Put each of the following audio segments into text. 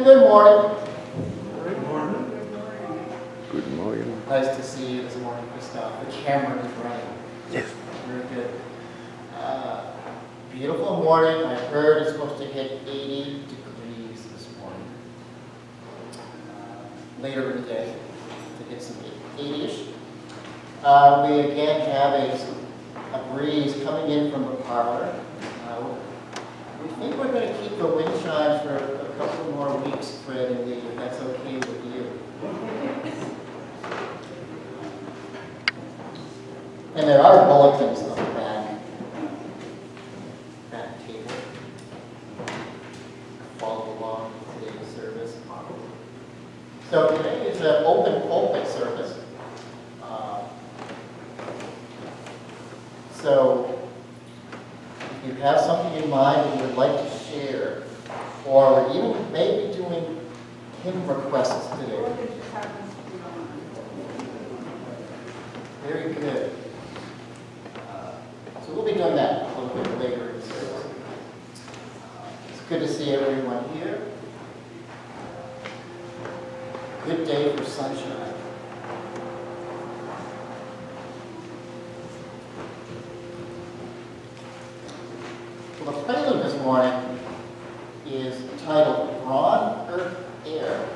Good morning. Good morning. Good morning. Nice to see you this morning, Christoph. The camera is running. Yes. Very good. Beautiful morning. I heard it's supposed to hit 80 degrees this morning. Later in the day, to get some 80-ish. We again have a breeze coming in from the parlor. We think we're going to keep the wind chimes for a couple more weeks, Fred and Lee, if that's okay with you. And there are bulletins on the back table. Follow along with today's service. So today is an Open-Pulpit service. So if you have something in mind that you would like to share, or even maybe doing hymn requests today. Very good. So we'll be doing that a little bit later in the service. It's good to see everyone here. Good day for sunshine. Well, the prelude this morning is titled Bron-Yr-Aur.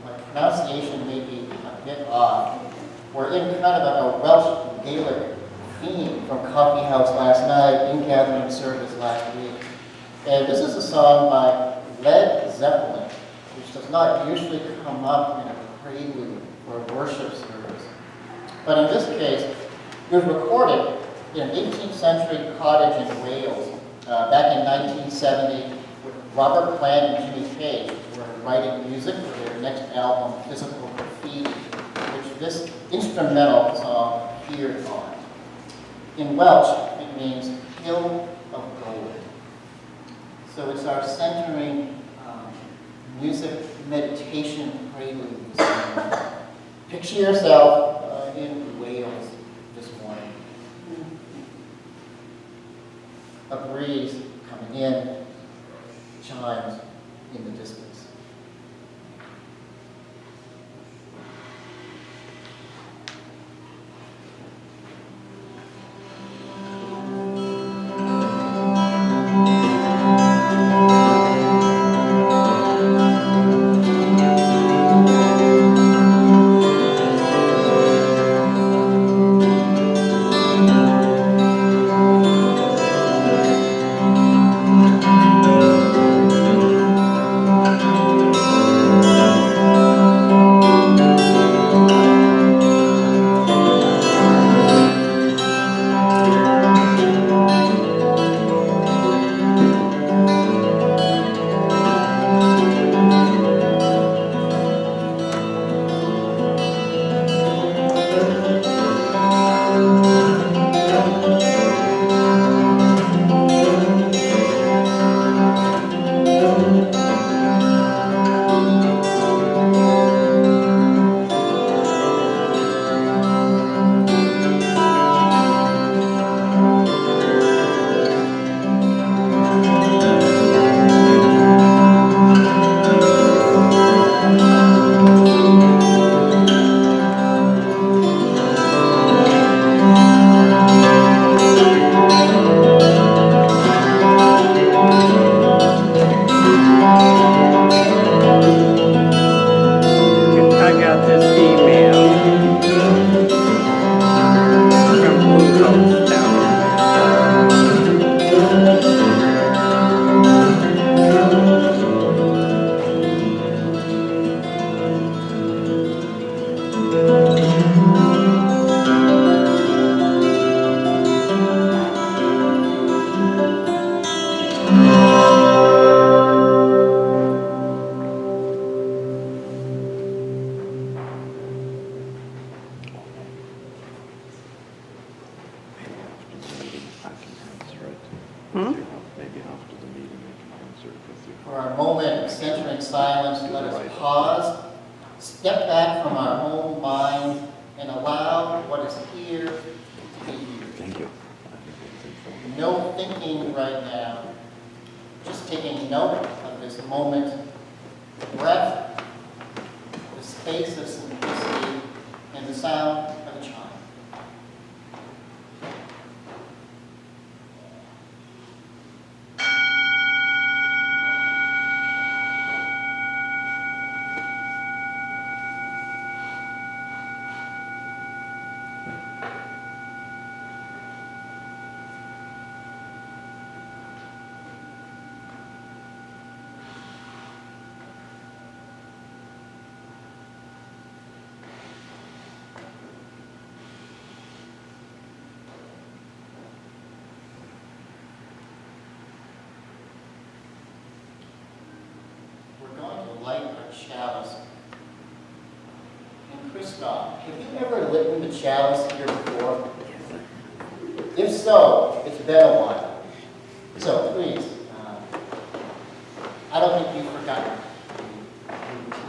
My pronunciation may be a bit odd. We're in kind of a Welsh Gaelic theme from Coffee House last night, in gathering service last week. And this is a song by Zeppelin, which does not usually come up in a prelude or a worship service. But in this case, it was recorded in an 18th century cottage in Wales back in 1970. Robert Plant and Jimmy Page were writing music for their next album, Physical Graffiti, which this instrumental song appeared on. In Welsh, it means hill of gold. So it's our centering music meditation prelude. Picture yourself in Wales this morning. A breeze coming in, chimes in the distance. Maybe after the meeting I can answer it with you. For our moment of centering silence, let us pause, step back from our own mind, and allow what is here to be here. Thank you. I think that's informative. No thinking right now, just taking note of this moment, the breath, the space of simplicity, and the sound of a chime. We're going to light our chalice. And Christoph, have you ever lit the chalice here before? If so, it's been a while. So please, I don't think you've forgotten the routine.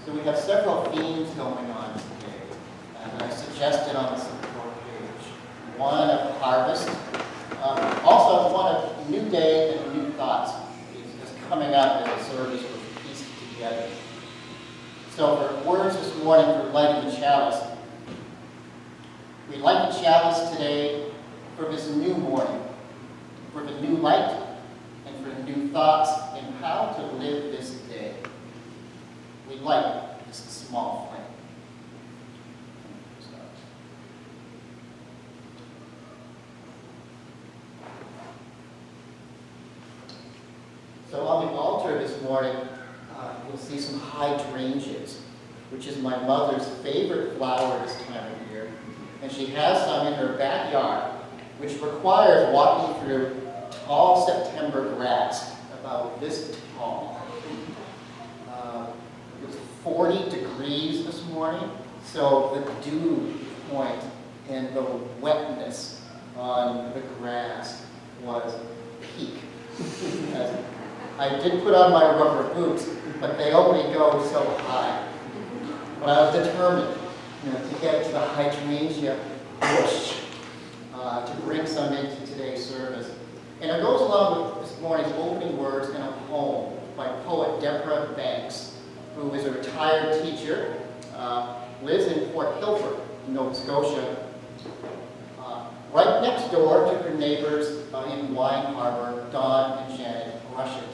So we have several themes going on today, and I suggested on the support page. One of harvest, also one of new day and new thoughts is coming up as a service we're pieced together. So for words this morning for lighting the chalice, we light the chalice today for this new morning, for the new light, and for new thoughts in how to live this day. We light this small flame. So on the altar this morning, you'll see some hydrangeas, which is my mother's favorite flower this time of year. And she has some in her backyard, which requires walking through tall September grass, about this tall. It was 40 degrees this morning, so the dew point and the wetness on the grass was peak. I did put on my rubber boots, but they only go so high. But I was determined, to get to the hydrangea bush, to bring some into today's service. And it goes along with this morning's opening words in a poem by poet Deborah Banks, who is a retired teacher, lives in Port Hilford, Nova Scotia, right next door to her neighbors in Wine Harbor, Don and Janet Rushett.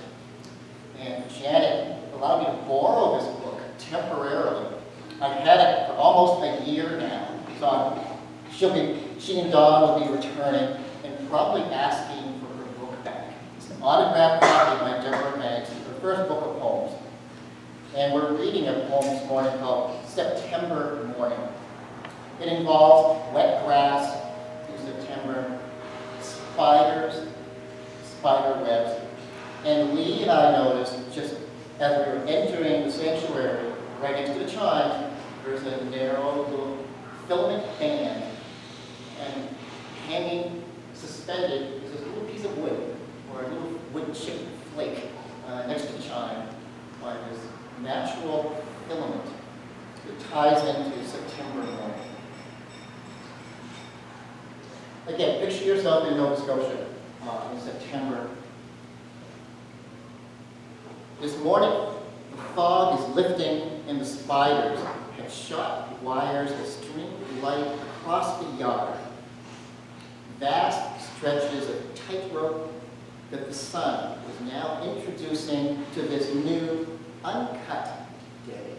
And Janet allowed me to borrow this book temporarily. I've had it for almost a year now, so she and Don will be returning and probably asking for her book back. It's an autographed copy by Deborah Banks, her first book of poems. And we're reading a poem this morning called September Morning. It involves wet grass in September, spiders, spider webs, and Lee and I noticed just as we were entering the sanctuary, right next to the chimes, there's a narrow little filament band, and hanging, suspended, is this little piece of wood, or a little wood chip flake next to the chime, by this natural filament that ties into September morning. Again, picture yourself in Nova Scotia in September. This morning, the fog is lifting and the spiders have shot wires that stream light across the yard. Vast stretches of tightrope that the sun was now introducing to this new uncut day.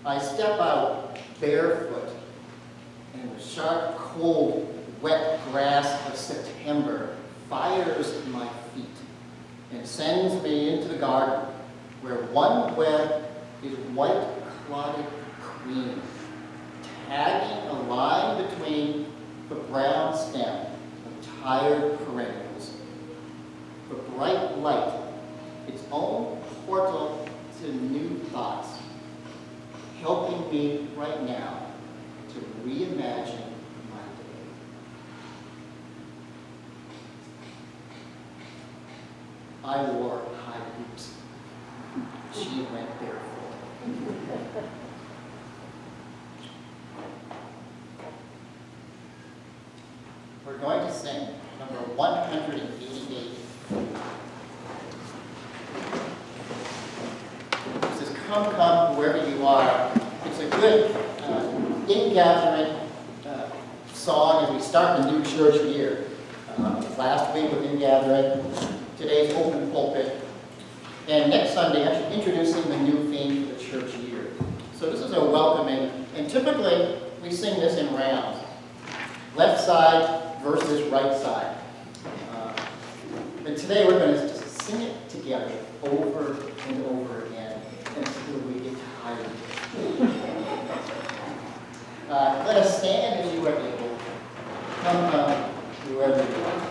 I step out barefoot and the sharp, cold, wet grass of September fires my feet and sends me into the garden where one web is white clotted cream, tagging a line between the brown stem of tired perennials. The bright light, its own portal to new thoughts, helping me right now to reimagine my day. I wore high boots. She went barefoot. We're going to sing number 188. This is Come, Come, Wherever You Are. It's a good in-gathering song as we start the new church year. Last week with in-gathering, today's Open-Pulpit, and next Sunday actually introducing the new theme for the church year. So this is a welcoming, and typically we sing this in rounds. Left side versus right side. But today we're going to just sing it together over and over again until we get tired. Let us stand as you are able. Come, come, whoever you are.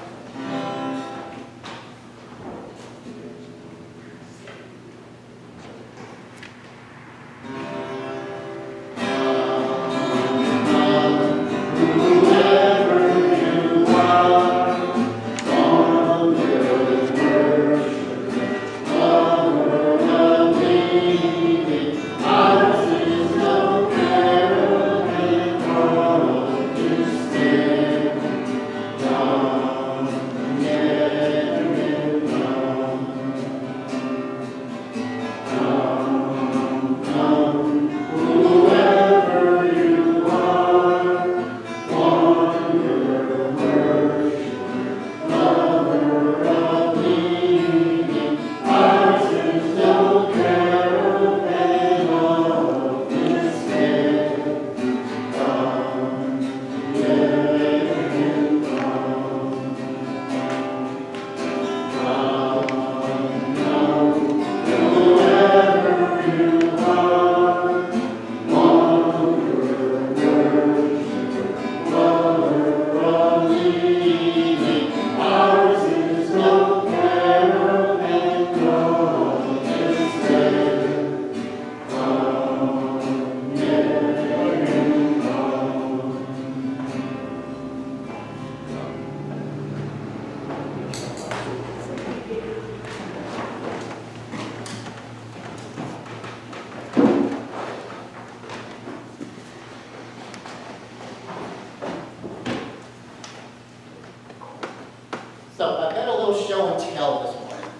So I've got a little show and tell this morning.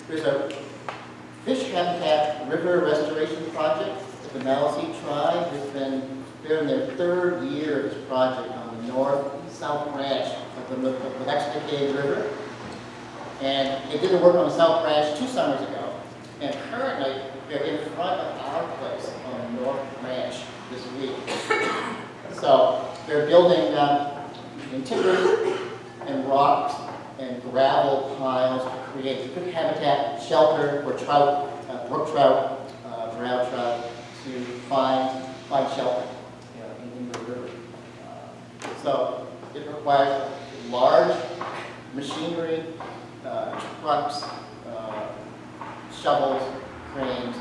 There's a fish habitat river restoration project that the Maliseet tribe has been, they're in their third year of this project on the north-south branch of the Lilies River. And they did the work on the south branch 2 summers ago. And currently, they're in front of our place on the north branch this week. So they're building in timbers and rocks and gravel piles to create a good habitat shelter for trout, brook trout, brown trout to find shelter in the river. So it requires large machinery, trucks, shovels, cranes.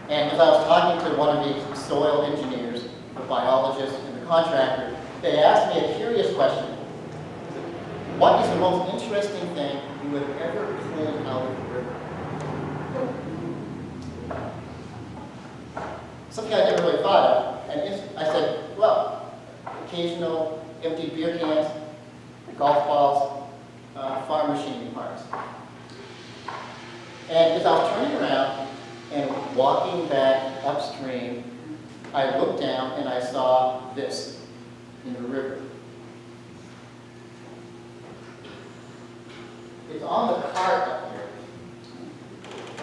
And as I was talking to one of the soil engineers, the biologist, and the contractor, they asked me a curious question. What is the most interesting thing you have ever pulled out of the river? Something I never really thought of. And I said, well, occasional empty beer cans, golf balls, farm machinery parts. And as I was turning around and walking back upstream, I looked down and I saw this in the river. is on the cart up here.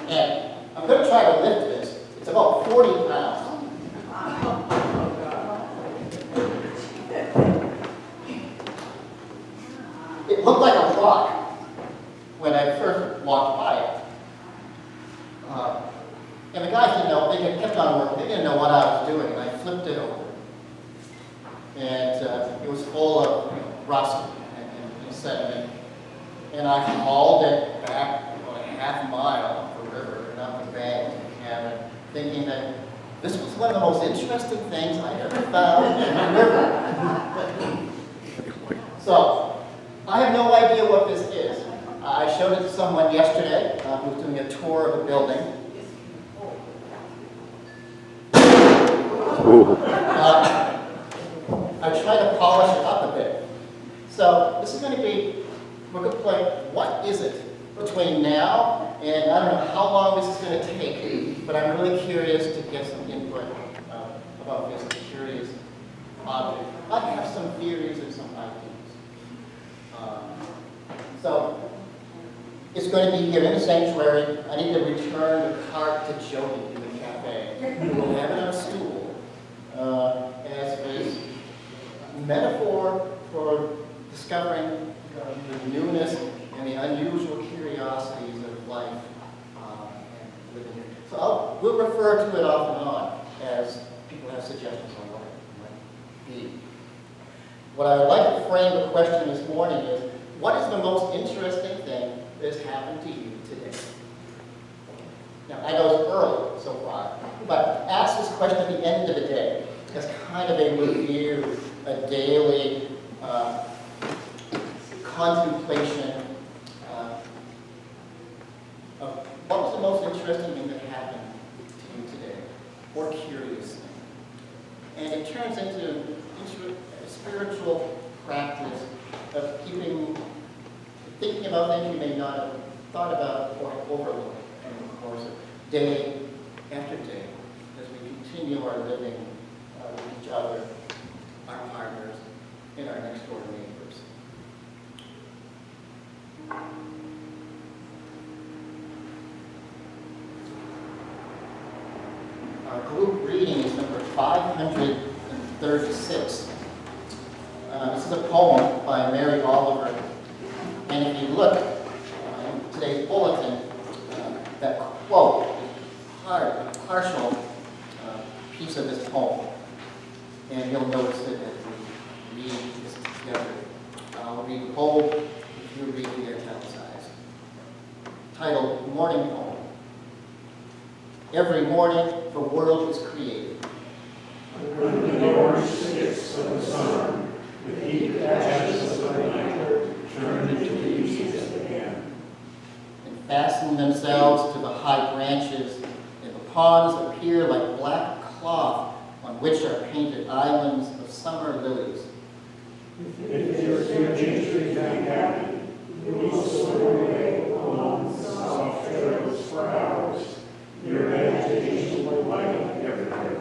And I'm going to try to lift this. It's about 40 pounds. It looked like a rock when I first walked by it. And the guys didn't know, they kept on working, they didn't know what I was doing, and I flipped it over. And it was full of rust and sediment. And I hauled it back about a half mile up the river and up the bank to the cabin, thinking that this was one of the most interesting things I ever found in the river. So, I have no idea what this is. I showed it to someone yesterday who was doing a tour of a building. I tried to polish it up a bit. So this is going to be, we're going to play, what is it between now and I don't know how long this is going to take, but I'm really curious to get some input about this curious object. I have some theories and some ideas. So it's going to be here in the sanctuary. I need to return the cart to Jody in the cafe. We'll have it on a stool as a metaphor for discovering the newness and the unusual curiosities of life and living here. So we'll refer to it off and on as people have suggestions on what it might be. What I would like to frame the question this morning is, what is the most interesting thing that has happened to you today? Now, I know it's early so far, but ask this question at the end of the day as kind of a review, a daily contemplation of what was the most interesting thing that happened to you today, or curious thing. And it turns into a spiritual practice of thinking about things you may not have thought about or overlooked in the course of day after day as we continue our living with each other, our partners, and our next door neighbors. Our group reading is number 536. This is a poem by Mary Oliver. And if you look in today's bulletin, that quote is a partial piece of this poem. And you'll notice it as we read this together. We'll read the whole, if you read the italicized. Titled Morning Poem. Every morning the world is created. When the orange sticks of the sun, the heat ashes of the night, turn into leaves again. And fasten themselves to the high branches, and the ponds appear like black cloth on which are painted islands of summer lilies. If your nature be happy, you will soar away along the soft trails for hours. Your meditation will lighten everywhere.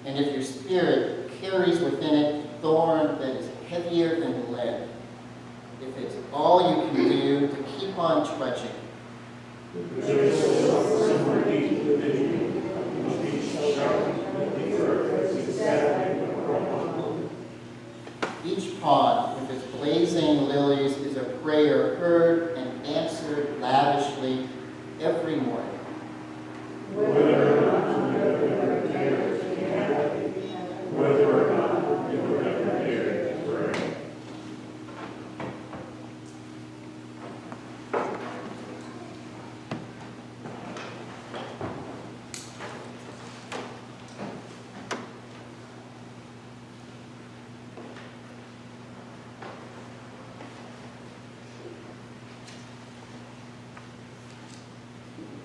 And if your spirit carries within it thorn that is heavier than lead, if it's all you can do to keep on trudging, there is somewhere deep within you, must be sharp and the earth is gathering the world. each pond with its blazing lilies is a prayer heard and answered lavishly every morning. Whether or not you ever dare to be happy, whether or not you ever dare to pray.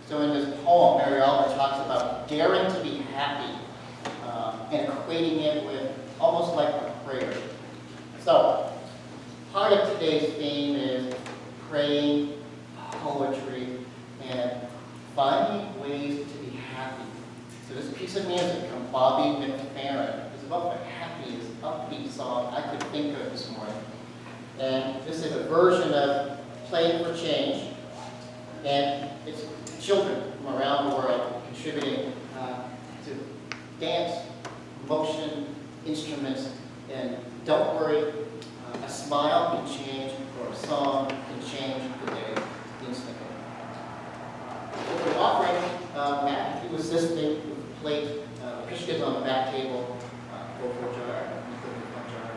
So in this poem, Mary Oliver talks about daring to be happy and equating it with almost like a prayer. So part of today's theme is praying, poetry, and finding ways to be happy. So this piece of music from Bobby McFerrin is about the happiest, upbeat song I could think of this morning. And this is a version of Play for Change, and it's children from around the world contributing to dance, motion, instruments, and don't worry, a smile can change, or a song can change the day instantly. So for the offering, Matt, if you assist me with the plate, appreciatives on the back table, go for a jar, and put it in a jar.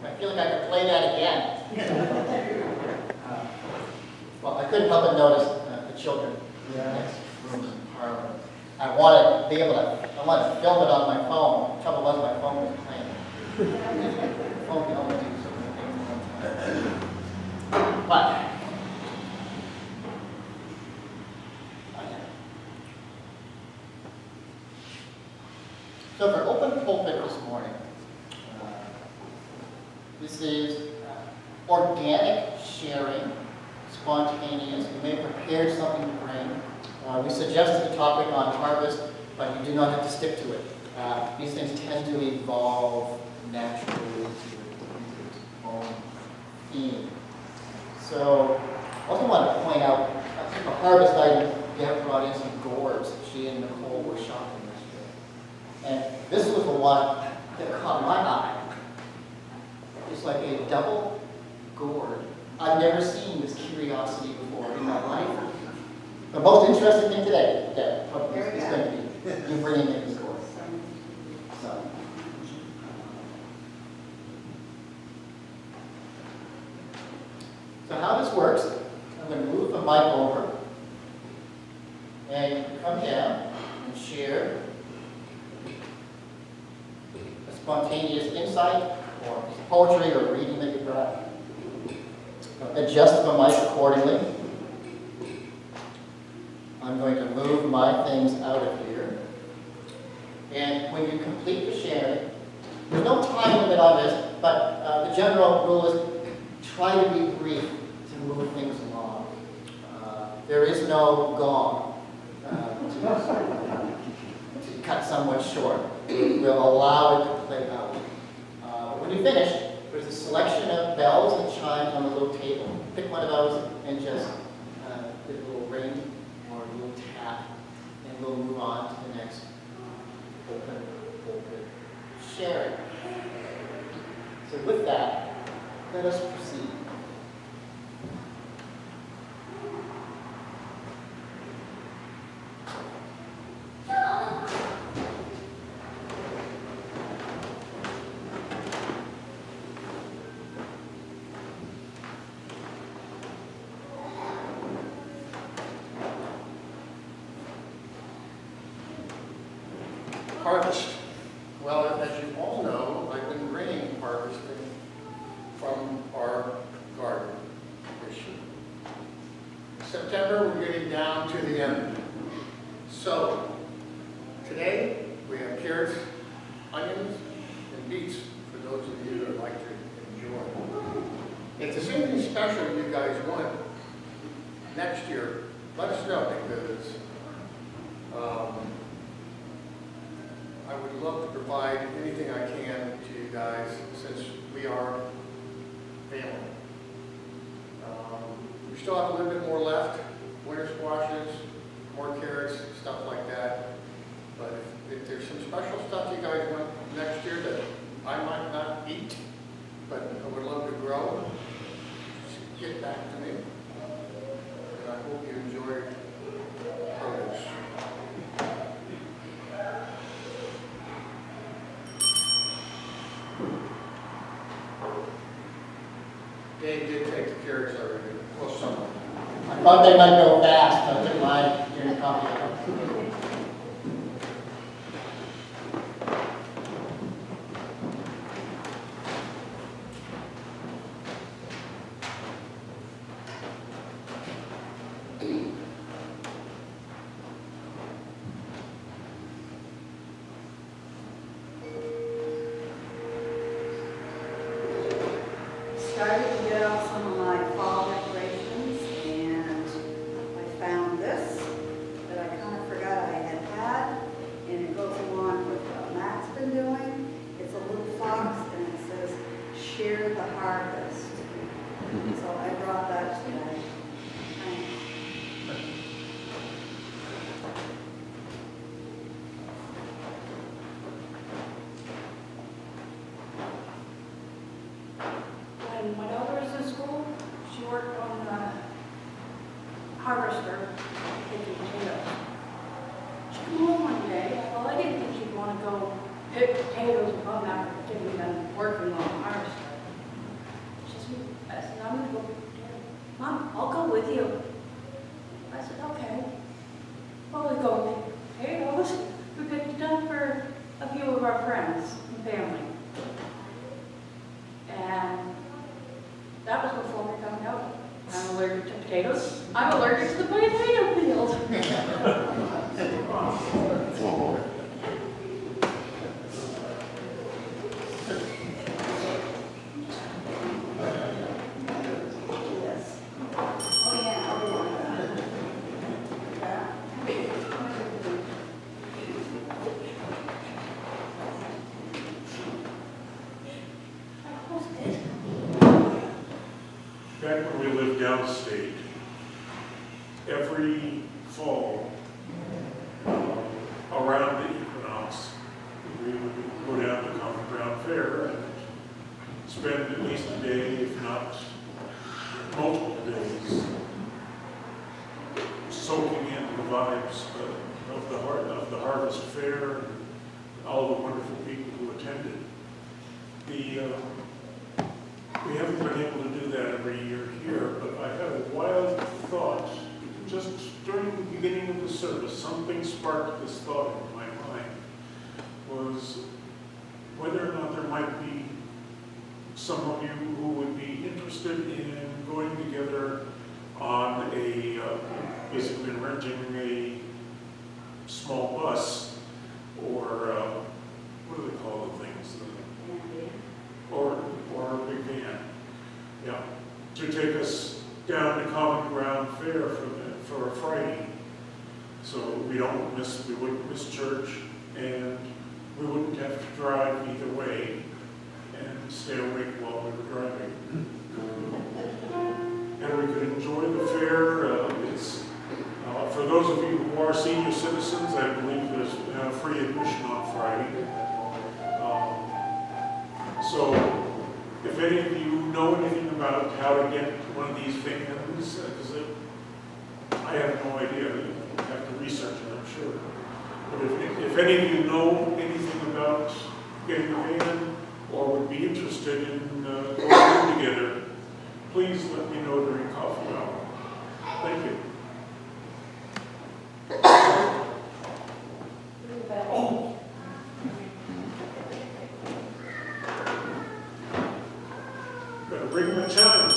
I feel like I could play that again. Well, I couldn't help but notice the children in the next room in parlor. I wanted to be able to, I wanted to film it on my phone. The trouble was my phone was playing. The phone can only do so many things at one time. But, so for Open-Pulpit this morning, this is organic sharing, spontaneous. You may have prepared something to bring. We suggested a topic on harvest, but you do not have to stick to it. These things tend to evolve naturally into its own theme. So I also want to point out a harvest item. Deb brought in some gourds that she and Nicole were shopping yesterday. And this was the one that caught my eye. It's like a double gourd. I've never seen this curiosity before in my life. The most interesting thing today, Deb, what is going to be you bringing in this gourd. So how this works, I'm going to move the mic over, and you can come down and share a spontaneous insight, or poetry, or reading that you brought. Adjust the mic accordingly. I'm going to move my things out of here. And when you complete the sharing, there's no time limit on this, but the general rule is try to be brief to move things along. There is no gong to cut someone short. We'll allow it to play out. When you finish, there's a selection of bells and chimes on the little table. Pick one of those and just give a little ring or a little tap, and we'll move on to the next Open-Pulpit sharing. So with that, let us proceed. Harvest. Well, as you all know, I've been bringing harvesting from our garden this year. September, we're getting down to the end. So, today we have carrots, onions, and beets for those of you that would like to enjoy. If there's anything special you guys want next year, let us know, because I would love to provide anything I can to you guys, since we are family. We still have a little bit more left, winter squashes, more carrots, stuff like that. But if there's some special stuff you guys want next year that I might not eat, but I would love to grow, just get back to me. And I hope you enjoy produce. Dave did take the carrots already. Well, some. I thought they might go fast, so I took mine during coffee hour. Started to get out some of my fall decorations, and I found this that I kind of forgot I had, and it goes along with what Matt's been doing. It's a little fox, and it says, "Share the harvest." So I brought that today. When my daughter was in school, she worked on the harvester picking potatoes. She came home one day, well, I didn't think she'd want to go pick potatoes and come after getting done working on the harvester. She said, I'm going to go pick potatoes. Mom, I'll go with you. I said, okay. Well, we go pick potatoes. We picked it up for a few of our friends and family. And that was before we found out I'm allergic to potatoes. I'm allergic to the potato field. Oh, downstate, every fall, around the equinox, we would go down to Common Ground Fair and spend at least a day, if not multiple days, soaking in the vibes of the harvest fair and all the wonderful people who attended. We haven't been able to do that every year here, but I had a wild thought. Just during the beginning of the service, something sparked this thought in my mind, was whether or not there might be some of you who would be interested in going together on basically renting a small bus, or what do they call the things? Or a big van, yeah, to take us down to Common Ground Fair for a Friday. So we wouldn't miss church, and we wouldn't have to drive either way and stay awake while we were driving. And we could enjoy the fair. For those of you who are senior citizens, I believe there's free admission on Friday. So if any of you know anything about how to get one of these vans, because I have no idea, you have to research it, I'm sure. But if any of you know anything about getting a van, or would be interested in going together, please let me know during coffee hour. Thank you. Oh. Better bring my chimes.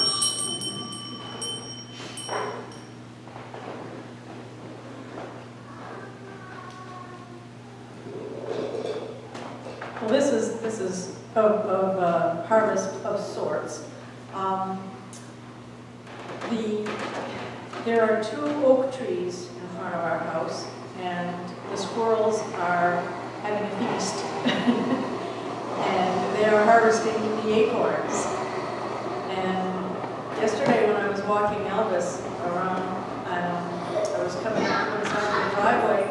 Well, this is of harvest of sorts. There are 2 oak trees in front of our house, and the squirrels are having a feast. And they are harvesting the acorns. And yesterday when I was walking Elvis around, I was coming out on the side of the driveway,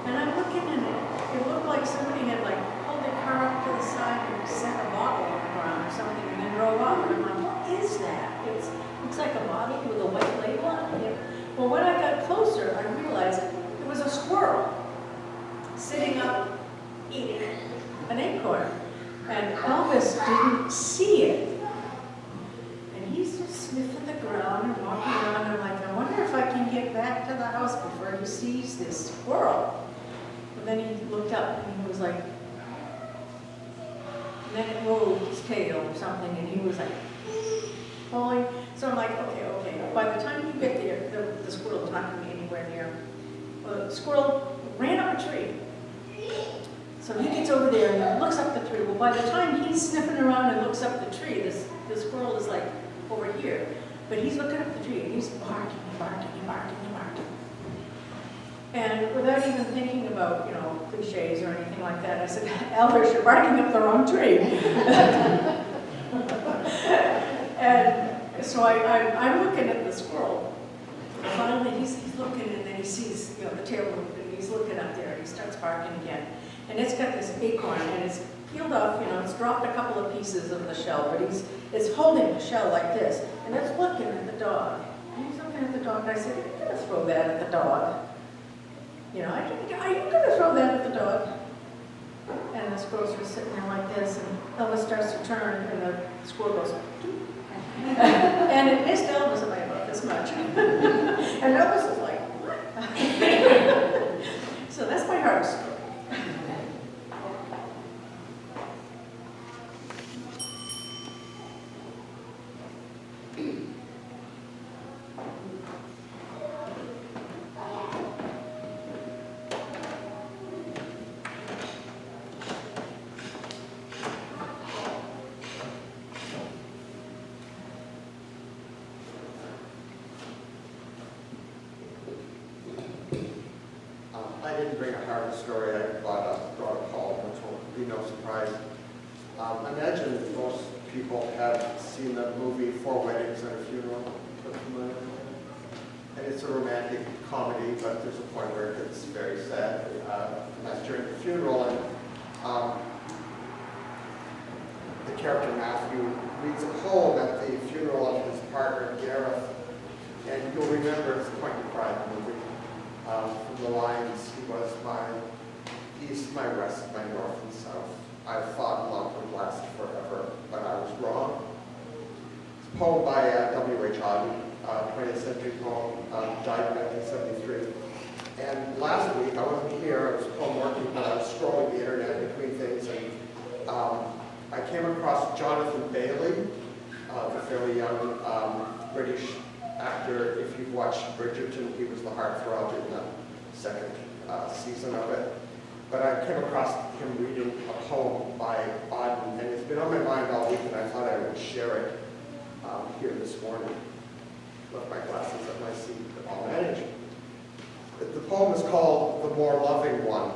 and I'm looking at it. It looked like somebody had pulled their car up to the side and set a bottle on the ground or something and then drove off. And I'm like, what is that? It looks like a bottle with a white label on it. Well, when I got closer, I realized it was a squirrel sitting up eating an acorn. And Elvis didn't see it. And he's just sniffing the ground and walking around. And I'm like, I wonder if I can get back to the house before he sees this squirrel. And then he looked up and he was like, and then it rolled his tail or something, and he was like, falling. So I'm like, okay. By the time you get there, the squirrel's not going to be anywhere near. The squirrel ran up a tree. So he gets over there and looks up the tree. Well, by the time he's sniffing around and looks up the tree, the squirrel is like over here. But he's looking up the tree and he's barking. And without even thinking about, cliches or anything like that, I said, Elvis, you're barking up the wrong tree. And so I'm looking at the squirrel. Finally, he's looking, and then he sees, the tail moved, and he's looking up there, and he starts barking again. And it's got this acorn, and it's peeled off, it's dropped a couple of pieces of the shell, but it's holding the shell like this, and it's looking at the dog. And he's looking at the dog, and I said, are you going to throw that at the dog? Are you going to throw that at the dog? And the squirrel's just sitting there like this, and Elvis starts to turn, and the squirrel goes, and it missed Elvis by about this much. And Elvis is like, what? So that's my harvest story. I didn't bring a harvest story. I brought a poem, which will be no surprise. I imagine most people have seen the movie 4 Weddings and a Funeral. and it's a romantic comedy, but there's a point where it gets very sad. And that's during the funeral, and the character Matthew reads a poem at the funeral of his partner Gareth, and you'll remember it's quite a cry in the movie. From the lines, he was my east, my west, my north and south. I thought love would last forever, but I was wrong. It's a poem by W.H. Auden, 20th century poem, died in 1973. And last week, I wasn't here, I was home working, but I was scrolling the internet between things, and I came across Jonathan Bailey, the fairly young British actor. If you've watched Bridgerton, he was the heartthrob in the second season of it. But I came across him reading a poem by Auden, and it's been on my mind all week, and I thought I would share it here this morning. Left my glasses at my seat, but I'll manage. The poem is called The More Loving One.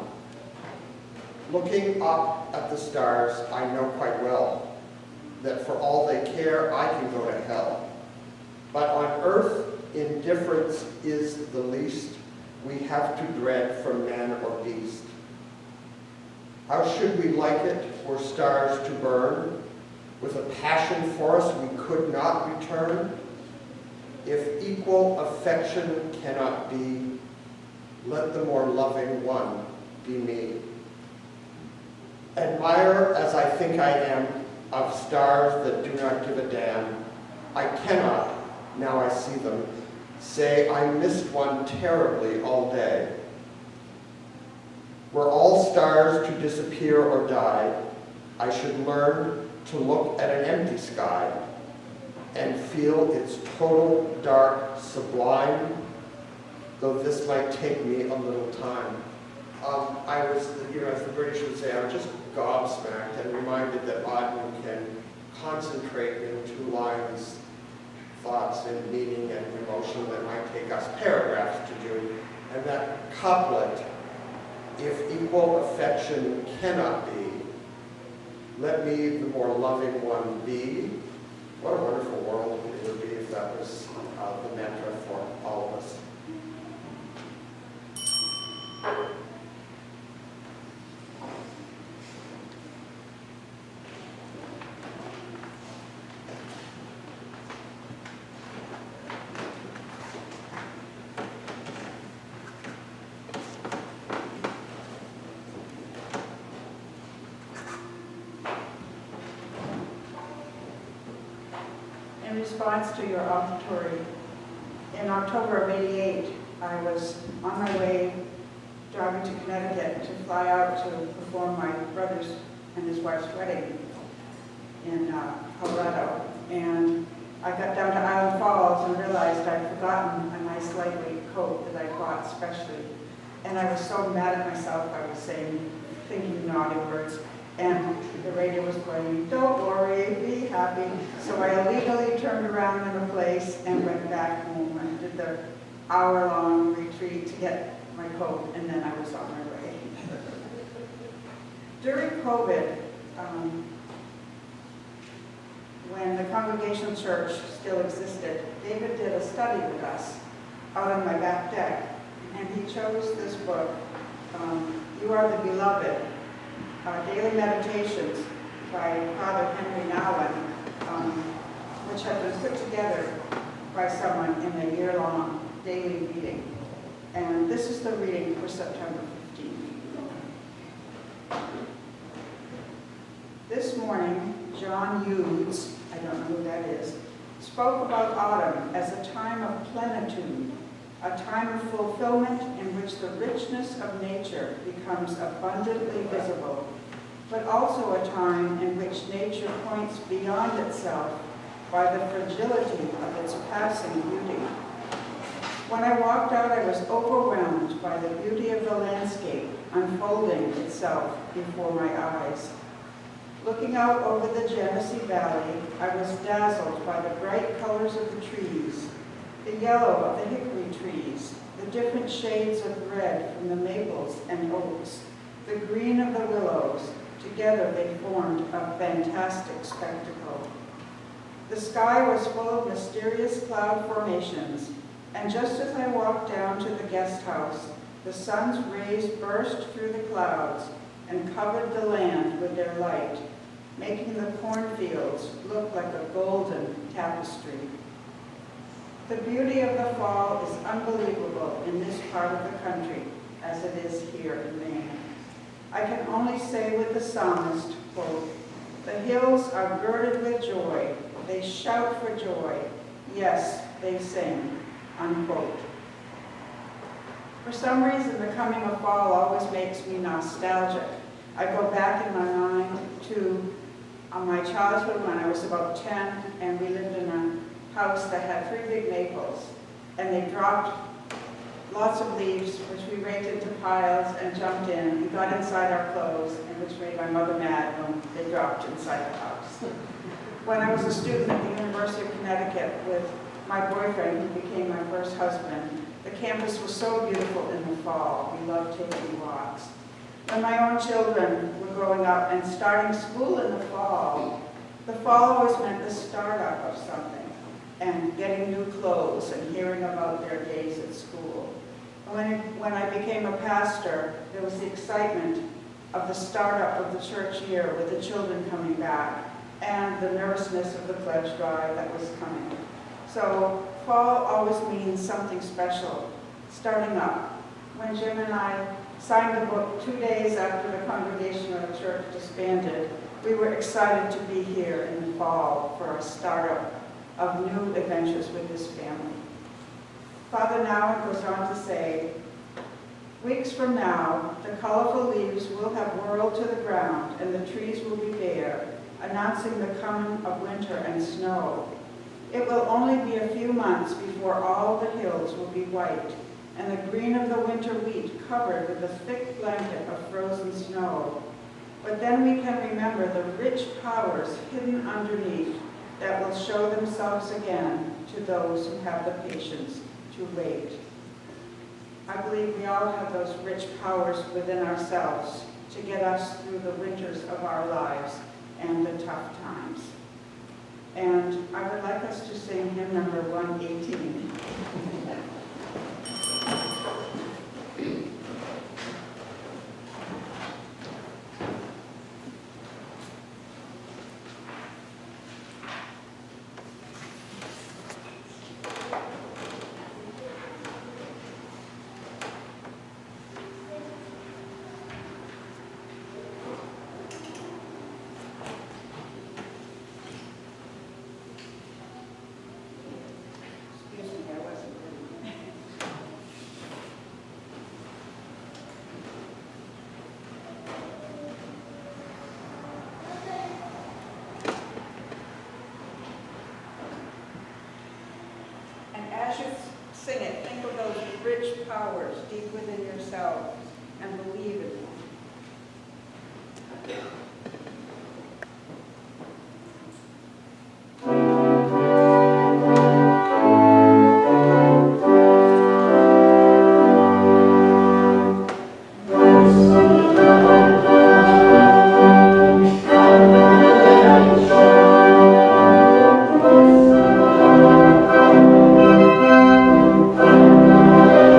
Looking up at the stars, I know quite well that for all they care, I can go to hell. But on earth, indifference is the least we have to dread from man or beast. How should we like it for stars to burn with a passion for us we could not return? If equal affection cannot be, let the more loving one be me. Admire as I think I am of stars that do not give a damn, I cannot, now I see them, say I missed one terribly all day. Were all stars to disappear or die, I should learn to look at an empty sky and feel its total dark sublime, though this might take me a little time. I was, as the British would say, I was just gobsmacked and reminded that Auden can concentrate in 2 lines thoughts and meaning and emotion that might take us paragraphs to do. And that couplet, if equal affection cannot be, let me the more loving one be. What a wonderful world it would be if that was the mantra for all of us. In response to your offertory, in October of '88, I was on my way driving to Connecticut to fly out to perform my brother's and his wife's wedding in Colorado. And I got down to Island Falls and realized I'd forgotten a nice lightweight coat that I bought specially. And I was so mad at myself, I was thinking naughty words. And the radio was playing, don't worry, be happy. So I illegally turned around in a place and went back home and did the hour-long retreat to get my coat, and then I was on my way. During COVID, when the Congregational Church still existed, David did a study with us out on my back deck, and he chose this book, You Are the Beloved, Daily Meditations by Father Henry Nouwen, which had been put together by someone in a year-long daily reading. And this is the reading for September 15th. This morning, John Hughes, I don't know who that is, spoke about autumn as a time of plenitude, a time of fulfillment in which the richness of nature becomes abundantly visible, but also a time in which nature points beyond itself by the fragility of its passing beauty. When I walked out, I was overwhelmed by the beauty of the landscape unfolding itself before my eyes. Looking out over the Genesee Valley, I was dazzled by the bright colors of the trees, the yellow of the hickory trees, the different shades of red from the maples and oaks, the green of the willows. Together they formed a fantastic spectacle. The sky was full of mysterious cloud formations, And just as I walked down to the guest house, the sun's rays burst through the clouds and covered the land with their light, making the cornfields look like a golden tapestry. The beauty of the fall is unbelievable in this part of the country, as it is here in Maine. I can only say with the psalmist, quote, "The hills are girded with joy, they shout for joy, yes, they sing," unquote. For some reason, the coming of fall always makes me nostalgic. I go back in my mind to my childhood when I was about 10, and we lived in a house that had 3 big maples, and they dropped lots of leaves, which we raked into piles and jumped in and got inside our clothes, and which made my mother mad when they dropped inside the house. When I was a student at the University of Connecticut with my boyfriend, who became my first husband, the campus was so beautiful in the fall. We loved taking walks. When my own children were growing up and starting school in the fall always meant the startup of something, and getting new clothes and hearing about their days at school. When I became a pastor, there was the excitement of the startup of the church year with the children coming back and the nervousness of the pledge drive that was coming. So fall always means something special, starting up. When Jim and I signed the book 2 days after the congregation of the church disbanded, we were excited to be here in the fall for a startup of new adventures with this family. Father now goes on to say, "Weeks from now, the colorful leaves will have whirled to the ground and the trees will be bare, announcing the coming of winter and snow. It will only be a few months before all the hills will be white and the green of the winter wheat covered with a thick blanket of frozen snow. But then we can remember the rich powers hidden underneath that will show themselves again to those who have the patience to wait." I believe we all have those rich powers within ourselves to get us through the winters of our lives and the tough times. And I would like us to sing hymn number 118. As you sing it, think of those rich powers deep within yourself and believe in them. Thank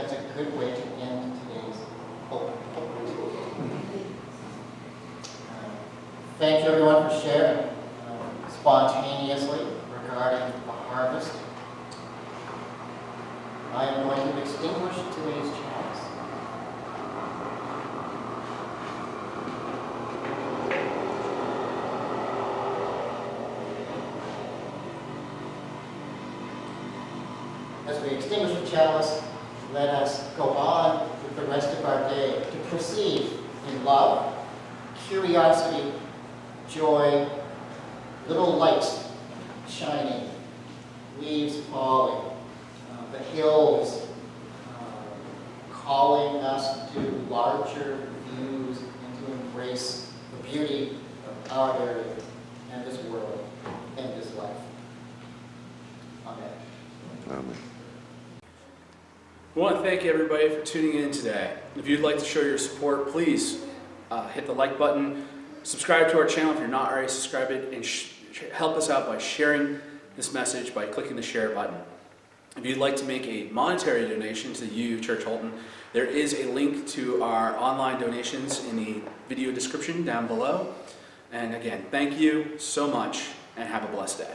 that's a good way to end today's Open-Pulpit. Thank you everyone for sharing spontaneously regarding the harvest. I am going to extinguish today's chalice. As we extinguish the chalice, let us go on with the rest of our day to proceed in love, curiosity, joy, little lights shining, leaves falling, the hills calling us to larger views and to embrace the beauty of our area and this world and this life. Amen. Amen. We want to thank everybody for tuning in today. If you'd like to show your support, please hit the like button, subscribe to our channel if you're not already subscribed, and help us out by sharing this message by clicking the share button. If you'd like to make a monetary donation to the UU Church Houlton, there is a link to our online donations in the video description down below. And again, thank you so much and have a blessed day.